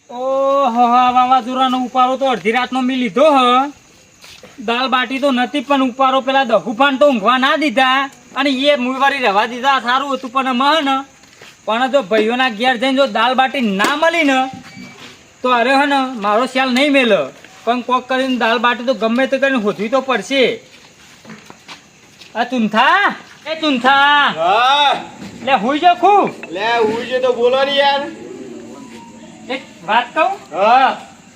ઓહો વાવાઝોડાનો ઉપારો તો અડધી રાતનો મેં લીધો હ. દાલ બાટી તો નથી પણ ઉપારો પેલા દહુફાન તો ઊંઘવા ના દીધા અને એ મુંવારી રહેવા દીધા સારું હતું પણ મહ ને પણ જો ભાઈઓના ઘેર જઈને જો દાલ બાટી ના મળી ને તો અરે હ ને મારો ખ્યાલ નહીં મેલ પણ કોક કરીને દાલ બાટી તો ગમે તે કરીને હોધવી તો પડશે. આ ચૂંથા એ ચૂંથા હા લે હુઈ જો ખૂબ લે હું જે તો બોલો ને યાર. એક વાત કહું હા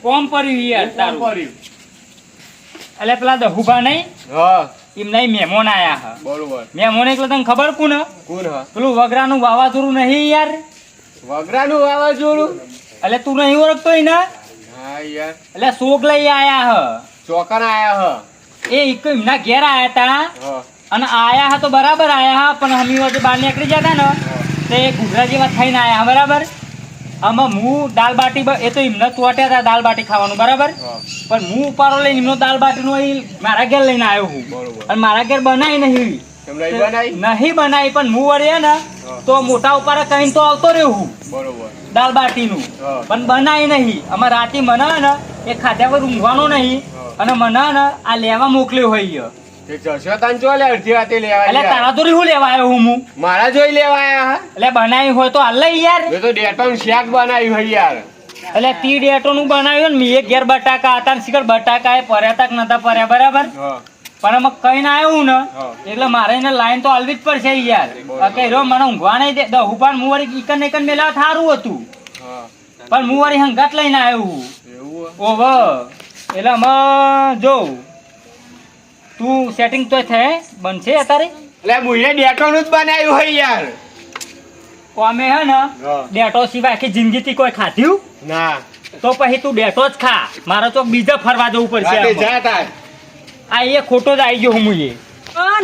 કોમ પડ્યું યાર કોમ તારું પડ્યું. એટલે પેલા દહુભા નહીં હા એમ નહીં મહેમાન આયા હ બરોબર. મહેમાન એટલે તને ખબર કોને કોણ હા પેલું વગરાનું વાવાઝોડું નહીં યાર વગરાનું વાવાઝોડું. એટલે તું નહીં ઓળખતો ને હા યાર એટલે શોક લઈ આયા હ ચોકન આયા એ એક એમના ઘેર આયા તા હા અને આયા હા તો બરાબર આયા હા પણ હમી વચ્ચે બહાર નીકળી જતા ને તે ઘૂઘરા જેવા થઈને આયા હા બરાબર. આમાં હું દાલ બાટી એ તો એમને ચોટ્યા હતા દાલ બાટી ખાવાનું બરાબર હા પણ હું ઉપારો લઈને એમનો દાલ બાટીનો એ મારા ઘેર લઈને આવ્યો હું બરોબર. અને મારા ઘેર બનાવી નહીં તમને ઈ બનાવી નહીં બનાવી પણ હું વળ્યા ને તો મોટા ઉપારા કહીને તો આવતો રહ્યો હું બરોબર. દાલ બાટીનું હા. પણ બનાવી નહીં અમારે રાતે મને ને એ ખાધા પર ઊંઘવાનો નહીં હા. અને મને ને આ લેવા મોકલ્યો હોય તે જશો તને ચો લે અડધી રાતે લેવા એટલે ગયા. તારા તો હું લેવા આવ્યો હું મારા જોઈ લેવા આયા હા. એટલે બનાવી હોય તો હાલ લઈ યાર મેં તો ડેટોન શાક બનાવ્યું હોય યાર. એટલે તી ડેટો નું બનાવ્યું ને મેં એક ઘેર બટાકા હતા ને શીખર બટાકા એ પર્યા તક નતા પર્યા બરાબર હા પણ અમે કઈ ના આવ્યું ને હા. એટલે મારે એને લાઈન તો હાલવી જ પડશે યાર. કે રો મને ઊંઘવા નહીં દે દહુપાન હું વળી ઈકન એકન મેલા થારું હતું હા પણ હું વળી હંગાત લઈને આવ્યું એવું હે? ઓહો એટલે અમે જો તું સેટિંગ તો થાય બનશે અત્યારે એટલે મુએ ડેટોન જ બનાવ્યું હોય યાર. અમે હે ને હા. ડેટો સિવાય આખી જિંદગીથી કોઈ ખાધ્યું ના તો પછી તું ડેટો જ ખા મારે તો બીજા ફરવા જવું પડશે રાતે આમાં. જા તાર. આ એ ખોટો જ આવી ગયો હું એ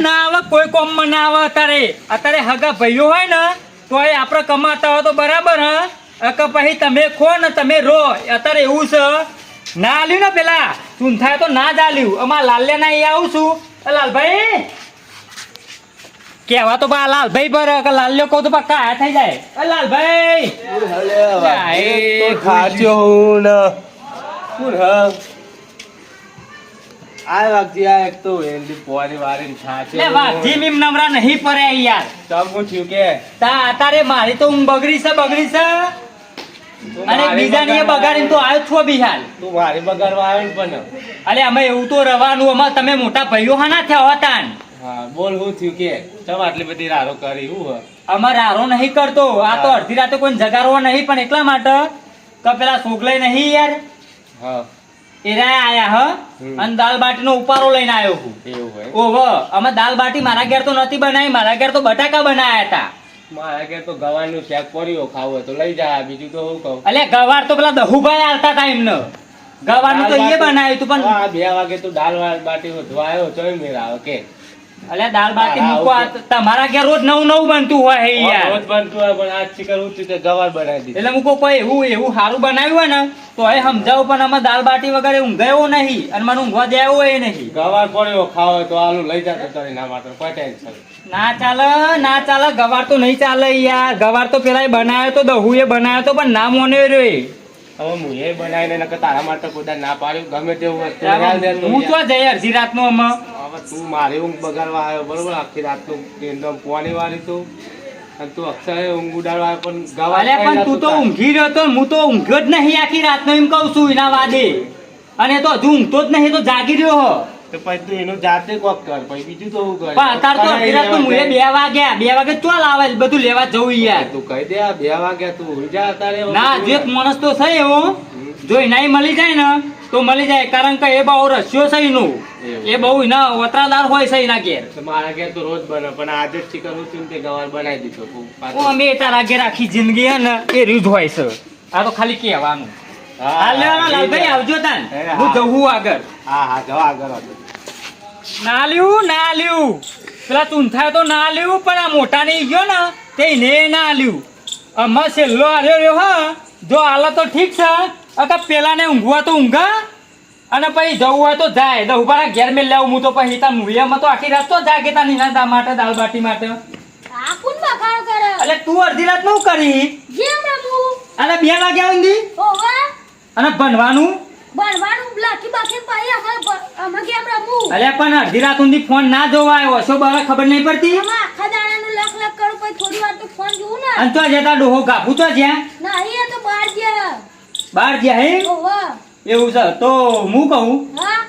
ના આવે કોઈ કોમમાં ના આવે અત્યારે હગા ભાઈઓ હોય ને તો એ આપણે કમાતા હોય તો બરાબર હ કે પછી તમે ખો ને તમે રો અત્યારે એવું છે ના આલ્યું ને પેલા ચૂંથાય તો ના જ આલ્યું અમારા લાલ્યા ના એ આવું છું એ લાલભાઈ કેવા તો બા લાલભાઈ પર કે લાલ્યો કહું તો બા કાયા થઈ જાય એ લાલભાઈ તો ખાજો હું ને. કોણ હ? આ વાગતી આ એક તો એની પોરી વારીને ખાચે. લે વાઘજી મીમ નમરા નહીં પડ્યા યાર તમ હું થયું કે તા અત્યારે મારી તો ઊંઘ બગડી છે અને મારી બીજાની એ બગાડીને તો આવ્યો છો બિહાર તું મારી બગાડવા આવ્યો ને પણ. અલે અમે એવું તો રવાનું અમાર તમે મોટા ભાઈઓ હા ના થયા હતા ને હા બોલ હું થયું કે તમે આટલી બધી રારો કરી હું હ? અમાર આરો નહીં કરતો આ તો અડધી રાતે કોઈ જગાડવો નહીં પણ એટલા માટે તો પેલા સોગલાઈ નહીં યાર હા એરા આયા હ અને દાલ બાટીનો ઉપારો લઈને આવ્યો હું એવું હોય. ઓહો અમે દાલ બાટી મારા ઘેર તો નથી બનાવી મારા ઘેર તો બટાકા બનાયા હતા મારા ઘેર તો ગવારનું શાક પડ્યું ખાવું હોય તો લઈ જા બીજું તો હું કહું. અલે ગવાર તો પેલા દહુભાઈ આલતા હતા એમને ગવારનું તો એ બનાવ્યું હતું પણ હા 2 વાગે તું દાલ બાટી વધવા આવ્યો ચોય મેરા આવે કે અલે દાલ બાટી મૂકો તમારા ઘેર રોજ નવું બનતું હોય હે યાર રોજ બનતું હોય પણ આજ ચિકન હું તે ગવાર બનાવી દીધી. એટલે મૂકો કોઈ એવું સારું બનાવ્યું હોય ને તો એ સમજાવું પણ અમે દાલ બાટી વગર ઊંઘાયો નહીં અને મને ઊંઘવા દેવો એ નહીં ગવાર પડ્યો ખાવ હોય તો આલુ લઈ જા તો તારી ના માટે કોઈ ટેન્શન. ના ચાલે ગવાર તો નહીં ચાલે યાર ગવાર તો પેલા બનાવ્યો તો દહુએ બનાવ્યો તો પણ ના મોને રહ્યો હવે હું એ બનાવીને નકર તારા માટે કોઈ ના પાડ્યું ગમે તેવું વસ્તુ લઈ દે તું હું તો યાર. જઈ અડધી રાતનો અમે હવે તું મારી ઊંઘ બગાડવા આવ્યો બરોબર આખી રાતનું એકદમ પોણી વાળી તું અને તું અક્ષરે ઊંઘ ઉડાડવા આવ્યો પણ ગવાર અલે પણ તું તો ઊંઘી રહ્યો તો હું તો ઊંઘ્યો જ નહીં આખી રાતનો એમ કહું છું એના વાદે અને તો હજુ ઊંઘતો જ નહીં તો જાગી રહ્યો હો તો પછી તું એનું જાતે કોક કર પછી બીજું તો હું કર પણ અત્યારે તો અડધી રાતનો મુએ 2 વાગે ચોલ આવે બધું લેવા જવું યાર તું કહી દે આ 2 વાગ્યા તું ઉઈ જા તારે ના જે એક માણસ તો છે એવો જો એનાય મળી જાય ને તો મળી જાય કારણ કે એ બહુ રસ્યો છે એનું એ બહુ એના વતરાદાર હોય છે એના ઘેર મારા ઘેર તો રોજ બને પણ આજે જ ચિકન હતું તે ગવાર બનાવી દીધો તું પાછો. અમે તારા ઘેર આખી જિંદગી હે ને એ રીત હોય છે આ તો ખાલી કહેવાનું હાલ લેવાના લાલભાઈ આવજો તાન હું જવું આગળ હા જવા આગળ હતો. ના લ્યું પેલા ચૂંથાય તો ના લ્યું પણ આ મોટા નહીં ગયો ને તે ને ના લ્યું અમાર છેલ્લો આવ્યો રહ્યો હા જો હાલ તો ઠીક છે અગર પેલા ને ઊંઘવા તો ઊંઘા અને પછી જવું હોય તો જાય તો ઉભા ઘેર મેં લેવું હું તો પછી તા મૂળિયામાં તો આખી રાત તો જાગે તા નીના માટે દાલ બાટી માટે આ કોણ બગાડ કરે? એટલે તું અડધી રાત નું કરી જેમ રમું. અને 2 વાગ્યા સુધી ઓવા અને ભણવાનું ભણવાનું લાખી બાકી પાઈ અમે કેમ રમવું અલ્યા પણ અડધી રાત સુધી ફોન ના જોવાય ઓછો બાર ખબર નહીં પડતી આમાં આખા દાડાનું લખ લખ કરું પછી થોડી વાર તો ફોન જોઉં ને અને તો જતા ડોહો ગાભું તો જ્યાં નહીં એ તો બહાર ગયા બહાર જ્યાં હે ઓવા એવું છે તો હું કહું હા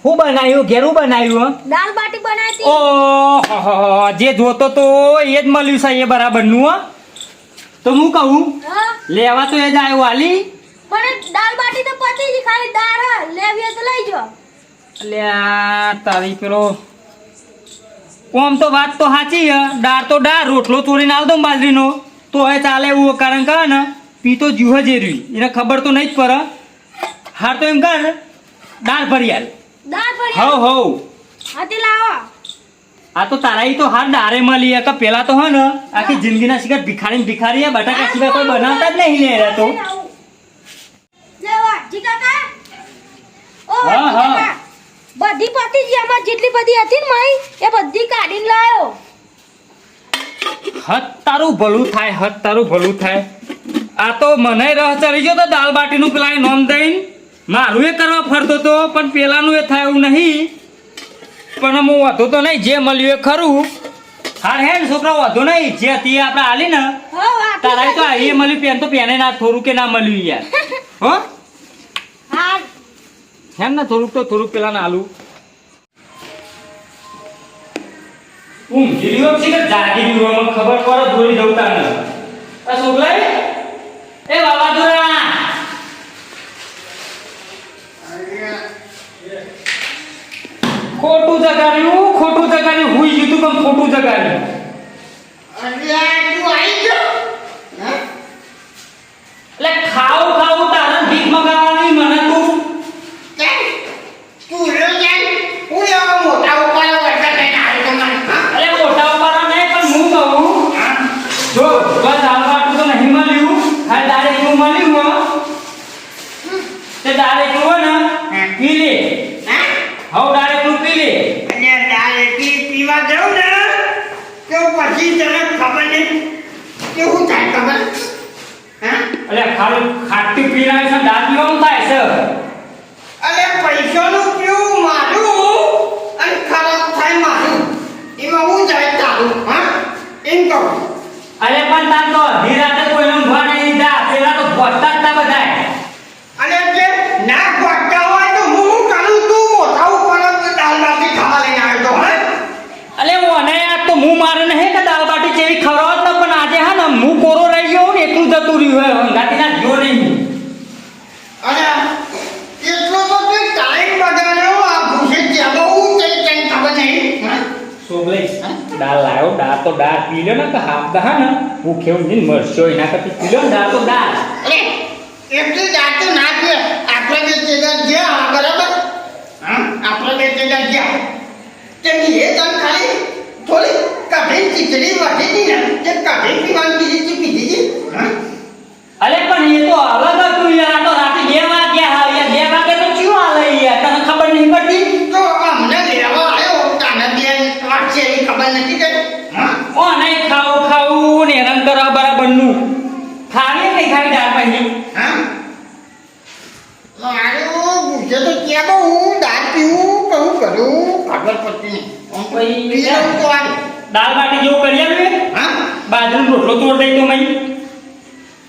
હું બનાવ્યું ઘેરું બનાવ્યું દાલ બાટી બનાવી હતી ઓ જે જોતો તો એ જ મળ્યું છે એ બરાબરનું હો તો હું કહું હા લેવા તો એ જ આવ્યો હાલી પણ દાલ બાટી તો પતી જ ખાલી દાળ હ. લેવી હોય તો લઈ જો અલ્યા તારી પેલો ઓમ તો વાત તો સાચી હે દાળ તો દાળ રોટલો ચોરીને આલ દો બાજરીનો તો હવે ચાલે એવું કારણ કહે ને પી તો જીવ જ એરવી એને ખબર તો નહીં જ પડે હાર તો એમ કર દાળ ભરી આલ દાળ પડી હવ હવ હાથી લાવો આ તો તારા તો હાર દારે મળી કે પેલા તો હે ને આખી જિંદગીના શિકાર ભિખારી બટાકા સિવાય કોઈ બનાવતા જ નહીં લે તો લેવા જી કાકા ઓ હા, વાજી હા. કાકા બધી પતી જ આમાં જેટલી બધી હતી ને માઈ એ બધી કાઢીને લાયો હદ તારું ભલું થાય આ તો મને રહ ચડી ગયો તો દાલ બાટીનું પેલા નોમ દઈને મારું એ કરવા ફરતો તો પણ પેલાનું એ થાય એવું નહીં પણ હું વધુ તો નહીં જે મળ્યું એ ખરું હાર હે ને છોકરા વધુ નહીં જે હતી એ આપણે હાલી ને હો આપી તારા તો દેજો. એ મળ્યું પેન તો પેને ના થોડું કે ના મળ્યું યાર હો હા હેમ ને થોડુંક પેલા ના આલું ઊંઘી રહ્યો છે કે જાગી રહ્યો મને ખબર પડે દોરી દઉં તાને આ છોકરા એ વાવાઝોડા ખોટું જગાડ્યું હુઈ ગયું તું પણ ખોટું જગાડ્યું એટલે ખાવ તારા ભીખ મગાવવાની મને તું અરે મોટા ઉપાડો નહીં પણ હું કહું જો બસ દાળ બાટું તો નહીં મળ્યું ખાલી દાળ એકલું મળ્યું હો તે દાળ એકલું હોય ને પી લે હવ દાળ એકલું પી લે પીવા જાઉં ને તો પછી તને ખબર નહીં કેવું થાય ખબર હા અરે ખાલી ખાટી પીરાય છે દાળ પીવાનું થાય છે અરે પૈસાનું પીવું મારું અને ખરાબ થાય મારું એમાં હું જાય તારું હા એમ કહું અરે પણ તાર તો અડધી રાતે કોઈને ઊંઘવા નહીં દીધા પેલા તો ભોજતા જ તા બધાય અને જે ના ગોઠતા હોય તો હું કરું તું મોટા ઉપર જ દાળ બાટી ખાવા લઈને આવ્યો તો હા અલે મને યાર તો હું મારે નહીં કે દાળ બાટી જેવી ખવડાવત ને પણ આજે હા ને હું કોરો રહી ગયો ને એટલું જતું રહ્યું હોય હંગાતી ના જો નહીં અને એટલો તો તે ટાઈમ બગાડ્યો આ ભૂસે જેવો હું તે કઈ ખબર નહીં હા સોગલે દાળ લાયો દાળ તો દાળ પી લ્યો ને કે હાફ દા ને ભૂખે ઊંઘીને મરશો એના કરતી પી લ્યો ને દાળ તો દાળ અરે એટલી દાંત તો ના પીએ આપણે બે જગ્યા ગયા બરાબર હા આપણે બે જગ્યા ગયા તેની એ તન ખાલી થોડી કઢી ખીચડી વાટી હતી ને તે કઢી પીવાની પીધી હતી હા અલે પણ એ તો અલગ હતું યાર આ તો રાતે 2 વાગ્યા હા યાર 2 વાગે તો ક્યું હાલે યાર તને ખબર નહીં પડતી તો અમને લેવા આવ્યો તાને બેન વાત છે એવી ખબર નથી કે હા ઓ નહીં ખાવું ને હેરાન કરવા બરાબરનું ખાવી નહીં ખાવી દાળ પછી હા મારું પૂછે તો ક્યાં બહુ હું દાળ પીવું કહું કરું ખબર પડતી નહીં પછી પી લઉં તો આવે દાળ બાટી જેવું કરી આવ્યું હા બાજરીનો રોટલો તોડ દઈ તો મઈ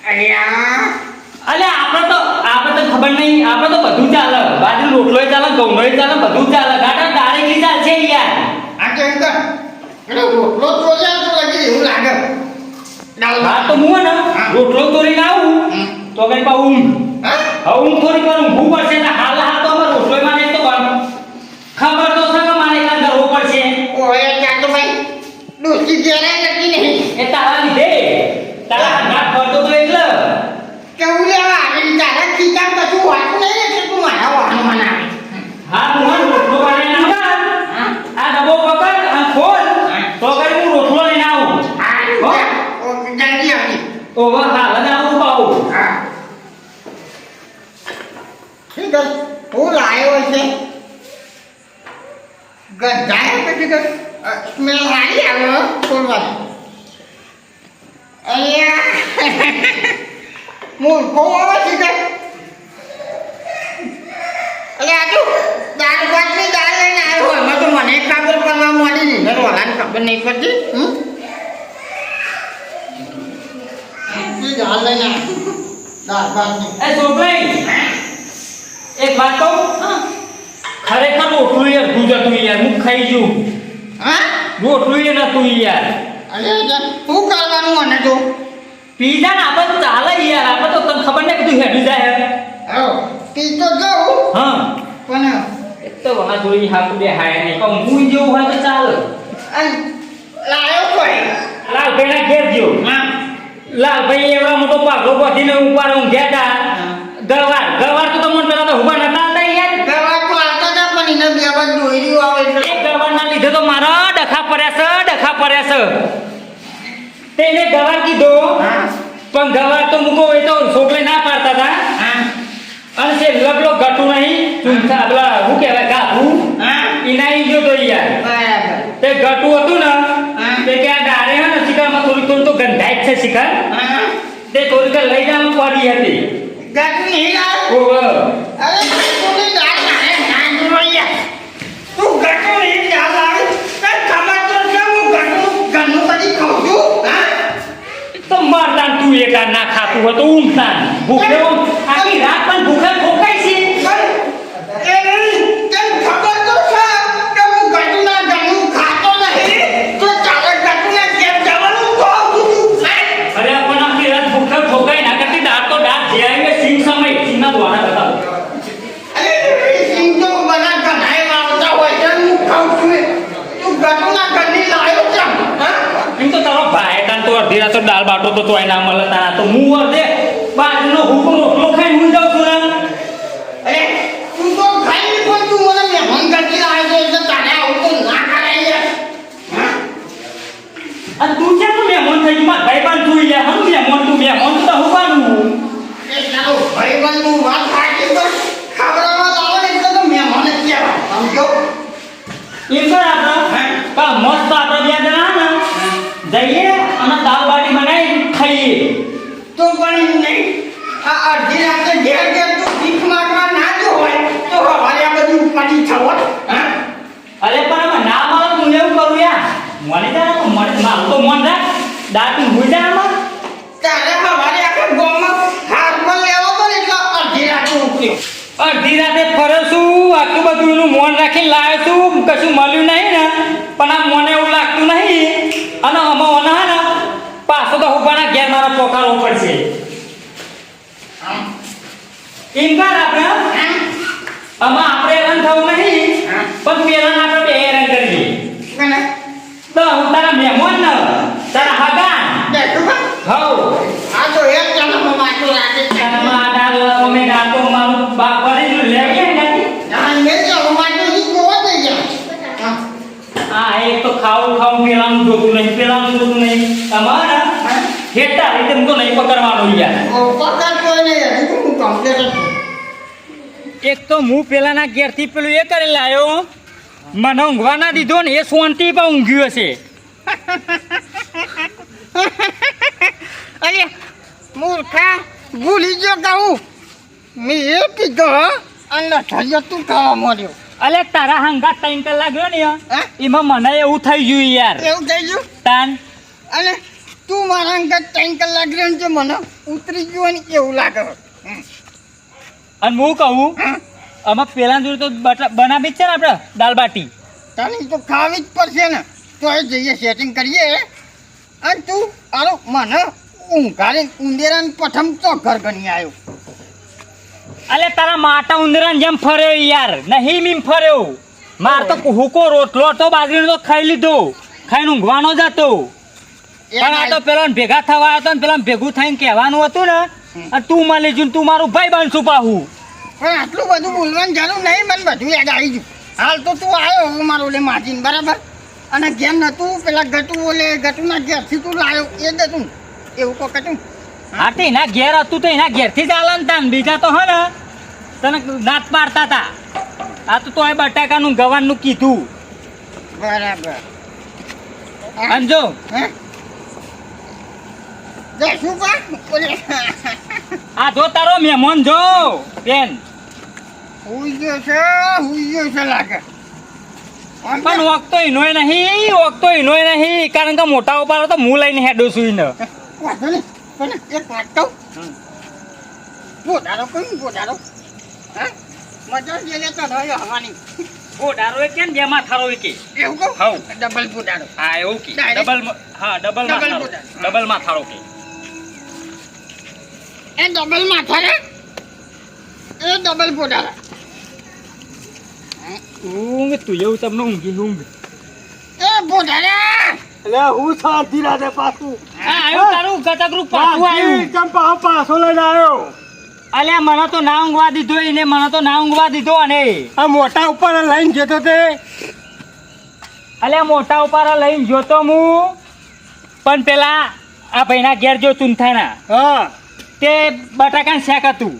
અહીંયા અલે આપણે તો ખબર નહીં આપણે તો બધું ચાલે બાજરીનો રોટલોય ચાલે ઘઉંનોય ચાલે બધું ચાલે ગાટા ડાયરેક્ટલી ચાલશે યાર આ કેમ કર એટલે રોટલો ચોલ્યા તો લાગે એવું લાગે દાળ હા તો હું ને રોટલો તોડીને આવું તો કઈ પા ઊંઘ હા હવે ઊંઘ થોડી કરું ઊંઘવું પડશે ને હાલ તો અમારે રોટલોય મારે તો ખબર તો છે કે મારે એકલા કરવો પડશે ઓય ત્યાં તો ભાઈ ડોસી ઘેરે નથી નહીં એ તારા લીધે તારા હાથ પડતો તો એટલે કેવું લેવા આવી તારા ખીચામ કશું વાતું નહીં એટલે તું મારા વાનું મનાવે હા હું રોટલો બનાવીને આવું આ ડબ્બો પકડ અને ખોલ તો કઈ હું રોટલો લઈને આવું હો? ઓ જલ્દી આવી ઓવર હાલ જ આવું પાવું હા ઠીક છે હું લાયો છે ગધાય પછી કે સ્મેલ સારી આવે છોડવાની અહીંયા મૂર્ખો આવે છે કે અલે આજુ દાળ ભાતની દાળ લઈને આવ્યો એમાં તો મને ખબર પડવા મળી નહીં ને વાલાને ખબર નહીં પડતી દાળ લઈને આવ્યો દાળ ભાતની એ છોકરી એક વાત કહું ખરેખર રોટલું યાર તું યાર હું ખાઈ જઉં હા રોટલું એ નતું યાર અરે શું કરવાનું મને તો પીઝા ને આપણે તો ચાલે યાર આપણે તો તને ખબર નહીં કે તું હેડી જાય પી તો જાઉં હા પણ એક તો વહા જોઈ હાથ બે હાય નહીં પણ હું જેવું હોય તો ચાલે લાયો કોઈ લાલભાઈ ના ઘેર ગયો હા લાલભાઈ એવડા મોટો પાઘો બાંધીને ઉપર ઊંઘ્યા હતા ગવાર તો તમને પેલા તો ઉભા નતા હતા યાર ગવાર તો આવતા હતા પણ એને બે બાદ દોર્યું આવે એટલે એ ગવાર ના લીધે તો મારા ડખા પડ્યા છે તેને ગવાર કીધો હા પણ ગવાર તો મૂકો એ તો છોકરે ના પાડતા હતા હા અને તે લગડો ઘટું નહીં ચૂંઠા પેલા શું કહેવાય ગાભું હા એના ઈ ગયો તો યાર બરાબર તે ઘટું હતું ને હા. તે કે આ ડારે હે ને શિકારમાં થોડી તો ગંધાય જ છે શિકાર હા તે થોડી લઈ જવામાં પડી હતી ગટ નહીં લાવ ઓહો અરે ગટુની દાળ નાખે ના જોયા તું ગટુની દાળ લાવ તને ખબર તો છે હું ઘરનું બધી ખાઉં છું હા તો મરતા તું એકા ના ખાતું હોય તો ઊંઘતા ભૂખે આખી રાત પણ ભૂખે ખોકાય છે તને ખબર તો છે કે હું ઘરનું ખાતો નહીં તો ચાલે ઘરનું કેમ જવાનું કહું છું અરે પણ આખી રાત ભૂખે ખોકાય ના કરતી દાંત તો દાંત જે આવે સિંહ સમય સિંહના દ્વારા બતાવો અરે સિંહ તો બધા ઘણાય આવતા હોય છે હું ખાઉં છું તું ઘરનું ઘરની લાયો છે હા એમ તો તારો ભાઈ તાન તો અડધી રાત તો દાળ બાટો તો તોય ના મળે તારા તો હું અડધે બાજુનો હુકમ રોટલો ખાઈને હું જાઉં છું ને અરે તું તો ખાઈ પણ તું મને મહેમાન કરતી લાવ્યો છે એટલે તારે આવું તો ના કરાય યાર હા અને તું કેમ મહેમાન થઈ ગયું મારા ભાઈ બાન તું યાર હમ મહેમાન તું તો હુવાનું એ ચાલો ભાઈબંધનું વાત સાચી પણ ખાવડાવવા લાવો ને એટલે તો મહેમાન જ કહેવાય સમજો એમ કર આપણે કા મસ્ત આપણે બે જણા ને જઈએ અને દાળ બાટી બનાવી ખાઈએ તો પણ નહીં આ અડધી રાતે ઘેર ઘેર તું ભીખ માંગવા ના જો હોય તો હવારે આ બધું ઉપાડી થવો હા અરે પણ આમાં ના મળે તું એવું કરું યાર મને જા મને મારું તો મન રાખ દાળ તું ભૂઈ જા આમાં તારે હવારે આખા ગામમાં હાથમાં લેવો તો ને એટલે અડધી રાતે ઉકળ્યો અડધી રાતે ફરે છું આટલું બધું એનું મોન રાખીને લાવ્યો છું કશું મળ્યું નહીં ને પણ આ મને એવું લાગતું નહીં અને આમાં ઓના ને પાછો તો હુબાના ઘેર મારો પોકારો પડશે એમ કર આપણે આમાં આપણે રન થવું નહીં પણ પેલા આપણે બે રન કરીએ કને તો હું તારા મહેમાન ને તારા હગાન દેખો બા હવ આ તો એક જણામાં વાંચો રાખે છે તારા દાળ અમે દાતો મારું બાપ ભરી લઈ ગયા નથી આ મેં તો વાંચો ઈ જોવા દઈ જા આ એક તો ખાવું પેલાનું જોતું નહીં તમારા હેઠા રીતે તો નહીં પકડવાનું યાર ઓ પકડ કોઈ નહીં હજી હું કમ્પ્લીટ છું એક તો હું પેલાના ઘેરથી પેલું એ કરી લાયો મને ઊંઘવા ના દીધો ને એ શાંતિ પણ ઊંઘ્યું હશે અરે મૂર્ખા ભૂલી ગયો કહું મેં એ કીધો અને ઠરિયો તું ખાવા મળ્યો અલે તારા હંગા 3 કલાક ગયો ને હે? એમાં મને એવું થઈ ગયું યાર એવું થઈ ગયું તાન અને તું મારા અંગત 3 કલાક રહ્યો ને મને ઉતરી ગયું ને એવું લાગે અને હું કહું આમાં પેલા જોડે તો બનાવી જ છે ને આપણે દાળ બાટી તને તો ખાવી જ પડશે ને તો એ જઈએ સેટિંગ કરીએ અને તું આલો મને ઊંઘાડીને ઉંદેરાને પ્રથમ તો ઘર ગણી આવ્યો અલે તારા માટા ઉંદરાને જેમ ફર્યો યાર નહીં મીમ ફર્યો માર તો હુકો રોટલો તો બાજરીનો તો ખાઈ લીધો ખાઈને ઊંઘવાનો જ હતો પણ આ તો પેલા ભેગા થવા હતો ને પેલા ભેગું થઈને કહેવાનું હતું ને અને તું મળી જુ તું મારું ભાઈ બનશું પાહું પણ આટલું બધું બોલવાની જરૂર નહીં મને બધું યાદ આવી ગયું હાલ તો તું આવ્યો હું મારો ઓલે માજીને બરાબર અને ઘેર નતું પેલા ગટુ ઓલે ગટુના ઘેરથી તું લાવ્યો એ જ હતું એવું કોક હતું હા તે એના ઘેર હતું તો એના ઘેરથી જ આલે ને તાન બીજા તો હે ને તને નાત પાડતા હતા આ તો તોય બટાકાનું ગવારનું કીધું બરાબર અને જો હે જય શું પા ઓલે આ જો તારો મહેમાન જો બેન હુઈ ગયો છે લાગે પણ ઓકતો ઈનોય નહીં કારણ કે મોટા ઉપાડો તો હું લઈને હેડો છું ઈને વાંધો નહીં પણ એક વાત કહું બોડારો હા મજા જે લેતો રહ્યો હવાની બોડારો એ કેમ જેમાં થારો એ કે એવું કહું હાઉ ડબલ બોડારો હા એવું કે Direct? ડબલ માં થારો કે એ ડબલ માથા રે એ ડબલ બોડારા ઊંઘ તું એવું તમને ઊંઘ એ બોડારા એટલે હું શાંતિ રાતે પાછું આ આવ્યું તારું ગતકરું પાછું આવ્યું ચમ પાછો લઈને આવ્યો અલ્યા મને તો ના ઊંઘવા દીધો અને આ મોટા ઉપર લઈને જતો તે અલ્યા મોટા ઉપારા લઈને જોતો હું પણ પેલા આ ભાઈના ઘેર જો ચૂંથાના હા તે બટાકાનું શેક હતું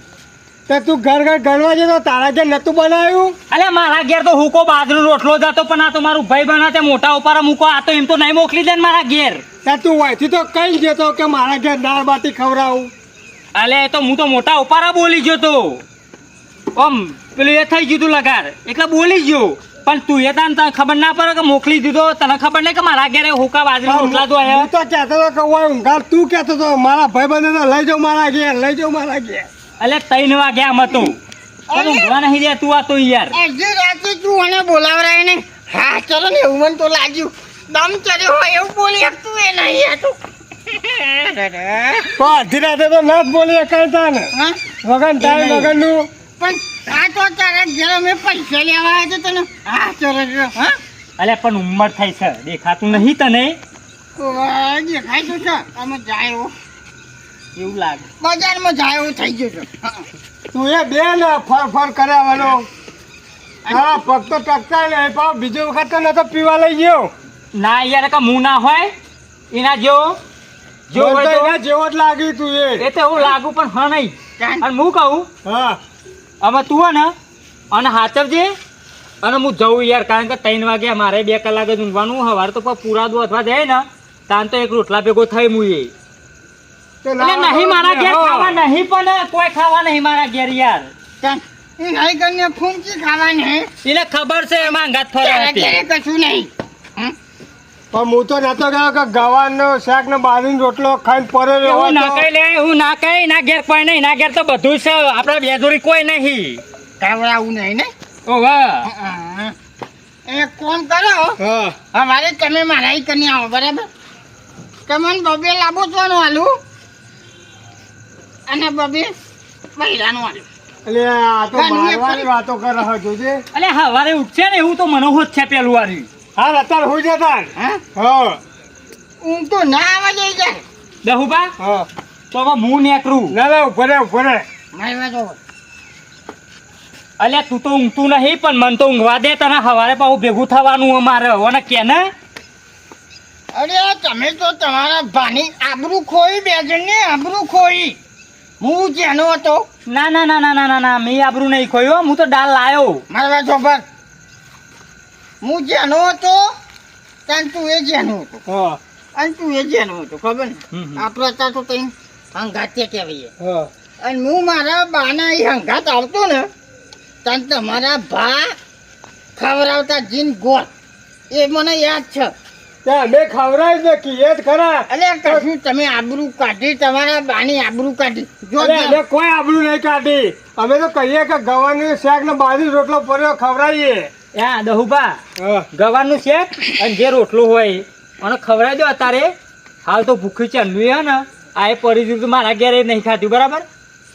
તે તું ઘર ગણવા જતો તારા ઘેર નતું બનાવ્યું અલ્યા મારા ઘેર તો હુકો બાજરો રોટલો જતો પણ આ તો મારું ભાઈ બના તે મોટા ઉપારા મૂકો આ તો એમ તો નહીં મોકલી દે ને મારા ઘેર તે તું વાંચી તો કઈ જતો કે મારા ઘેર દાળ બાટી ખવડાવું અલે તો હું તો મોટા ઉપારા બોલી ગયો તો આમ પેલું એ થઈ ગયું તું લગાર એટલે બોલી ગયો પણ તું એ તને ખબર ના પડે કે મોકલી દીધો તને ખબર નહીં કે મારા ઘેરે હુકા બાજરી રોટલા તો આયા હું તો કહેતો હતો કે ઓય ઊંઘાર તું કહેતો હતો મારા ભાઈ બંને તો લઈ જાઉં મારા ઘેર અલે 3 વાગ્યા આમ હતું પણ ઊંઘવા નહીં દે તું આ તો યાર અડધી રાતે તું મને બોલાવરાય ને હા ચલો ને એવું મને તો લાગ્યું દમ ચડ્યો હોય એવું બોલી શકતું એ નહીં હતું તો અડધી રાતે તો ના જ બોલી કરતા ને હા વગન ટાઈમ વગરનું પણ આ તો તારા ઘેર અમે પૈસા લેવા આવ્યા તો તને હા ચલો હા અલે પણ ઉંમર થઈ છે દેખાતું નહીં તને દેખાય તો છે અમે જાય એવું એવું લાગે બજારમાં જાય એવું થઈ ગયું છે તું એ બે ને ફર કર્યાવાનો હા પગ તો ટકતા નહીં પણ બીજી વખત તો નતો પીવા લઈ ગયો ના યાર કે મું ના હોય એના જેવો જો મને હોય તો તો એના જેવો જ લાગ્યું તું એ તો હું લાગુ પણ હા નહીં અને હું કહું હા હવે તું હે ને અને હાચવજે અને હું જઉં યાર કારણ કે 3 વાગ્યા મારે 2 કલાક જ ઊંઘવાનું સવારે તો પૂરા દો અથવા જાય ને તાન તો એક રોટલા ભેગો થઈ મુએ તો એટલે નહીં મારા ઘેર ખાવા નહીં પણ કોઈ ખાવા નહીં મારા ઘેર યાર એ નહીં કરીને ફૂંચી ખાવાની એને ખબર છે એમાં અંગાત ફરે તારા ઘેરે કશું નહીં પણ હું તો નતો ગયો કે ગવાનો શાક ને બાજરીનો રોટલો ખાઈને પડ્યો રહ્યો હું ના હતો. કઈ લે હું ના કઈ ના ઘેર કોઈ નહીં ના ઘેર તો બધું છે આપડા બેજોરી કોઈ નહીં ખાવડાવું નહીં ને ઓ વાહ એક કોમ કરો હા અમારે તમે મારા ઈ કરીને આવો બરાબર તમને બબે લાંબો ચોનું આલું અને બબે મહિલાનું આલું એટલે આ તો ગાંધી મારવાની ફરી- વાતો કરે છે જોજે અલે હવારે ઉઠશે ને એવું તો મને હોત છે પેલું વારી હા અત્યારે હોઈ જતા હા હા ઊંઘ તો ના આવે જઈ જાય દહુબા હા તો હવે હું નેકરું ના ઉભો રે મારી વાત હોવે. અલ્યા તું તો ઊંઘતું નહીં પણ મન તો ઊંઘવા દે તને હવારે પાછું ભેગું થવાનું અમારે અને કે ને અરે તમે તો તમારા ભાની આબરૂ ખોઈ બે જણની આબરૂ ખોઈ હું જેનો હતો ના ના ના ના ના ના ના મેં આબરું નહીં ખોયો હું તો દાલ લાયો મારી વાત હોભર હું જેનો હતો તાન તું એ જેનો હતો હા અને તું એ જેનો હતો ખબર ને હમ. આપણે અત્યારે તો તઈ હંગાતે કહેવાય હા અને હું મારા બાના એ હંગાત આવતો ને તાન તમારા ભા ખવડાવતા જીન ગોળ એ મને યાદ છે ત્યાં અમે ખવડાવી દે કે એ જ ખરા અલે કશું તમે આબરૂ કાઢી તમારા બાની આબરૂ કાઢી જો અરે અમે કોઈ આબરૂ નહીં કાઢી અમે તો કહીએ કે ગવાનું શાક ને બાજરી રોટલો પડ્યો ખવડાવીએ યા દહુબા હા ગવારનું શેક અને જે રોટલો હોય અને ખવડાવી દો અત્યારે હાલ તો ભૂખી ચંદુ હે ને આ એ પડી દીધું તો મારા ઘેરે નહીં ખાધું બરાબર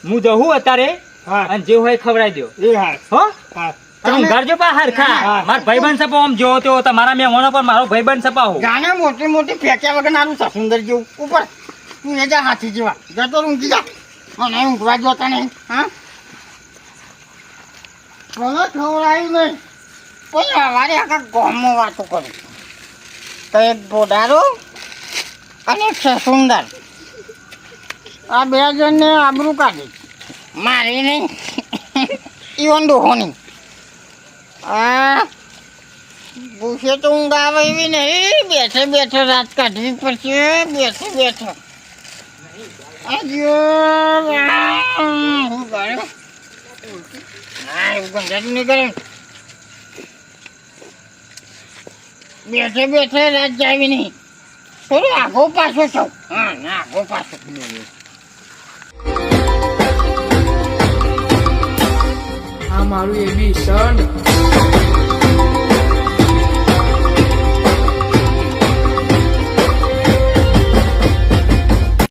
હું જવું અત્યારે હા અને જે હોય ખવડાવી દો એ હા હો હા અને ઊંઘાડજો પા હરખા હા. મારા ભાઈબંધ સપાવો આમ જોવો તેવો તમારા મહેમાનો પર મારો ભાઈબંધ સપાવો ગાના મોટી મોટી ફેંક્યા વગર નાનું સસુંદર જેવું ઉપર તું એ જા હાથી જેવા જતો ઊંઘી જા મને ઊંઘવા જોતા નહીં હા મને ખવડાયું નહીં પછી અમારે આખા ગામમાં વાતો કરું તો એક બોડારો અને એક સસુંદર આ બે જણને આબરૂ કાઢી મારી નહીં ઈવન ડોહોની આ પૂછે તો ઊંઘ આવે એવી નહીં બેઠે બેઠે રાત કાઢવી પડશે બેઠે બેઠે ગંધાતું નહીં કરે બેઠે બેઠે રાત જાવી નહીં થોડું આગો પાછો છો હા ના આગો પાછો આ મારું એબી સન